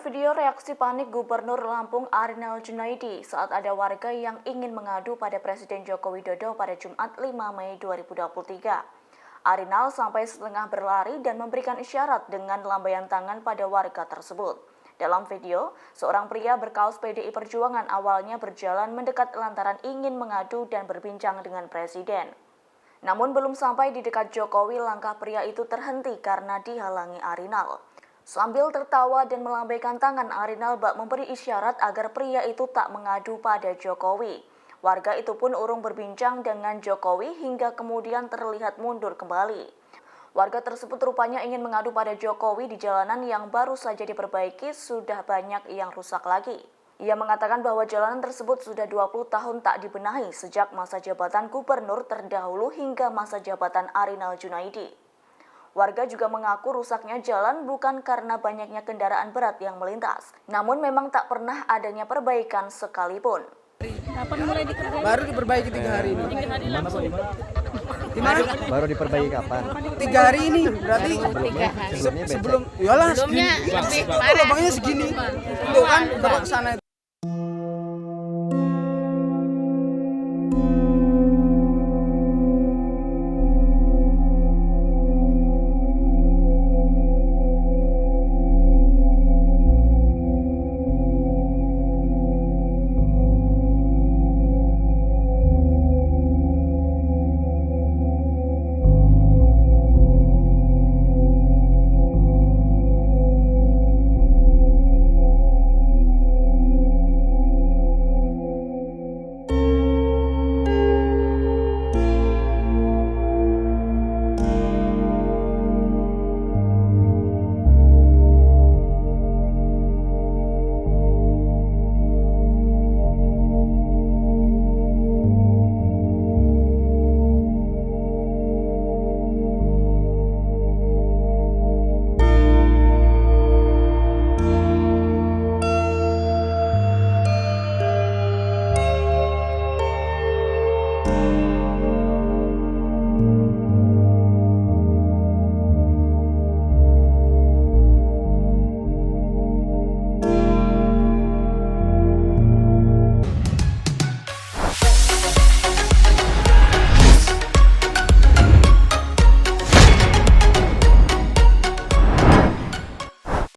video reaksi panik Gubernur Lampung Arinal Junaidi saat ada warga yang ingin mengadu pada Presiden Joko Widodo pada Jumat 5 Mei 2023. Arinal sampai setengah berlari dan memberikan isyarat dengan lambaian tangan pada warga tersebut. Dalam video, seorang pria berkaos PDI Perjuangan awalnya berjalan mendekat lantaran ingin mengadu dan berbincang dengan Presiden. Namun belum sampai di dekat Jokowi, langkah pria itu terhenti karena dihalangi Arinal. Sambil tertawa dan melambaikan tangan, Arinal bak memberi isyarat agar pria itu tak mengadu pada Jokowi. Warga itu pun urung berbincang dengan Jokowi hingga kemudian terlihat mundur kembali. Warga tersebut rupanya ingin mengadu pada Jokowi di jalanan yang baru saja diperbaiki, sudah banyak yang rusak lagi. Ia mengatakan bahwa jalanan tersebut sudah 20 tahun tak dibenahi sejak masa jabatan gubernur terdahulu hingga masa jabatan Arinal Junaidi. Warga juga mengaku rusaknya jalan bukan karena banyaknya kendaraan berat yang melintas, namun memang tak pernah adanya perbaikan sekalipun. Kapan mulai dikerjain? Baru diperbaiki 3 hari ini. 3 hari langsung. Di mana? Baru diperbaiki kapan? 3 hari ini, berarti Sebelumnya sebelum, iyalah segini. Sebelumnya lebih Itu parah. lubangnya segini. Tuh kan, belok ke sana itu.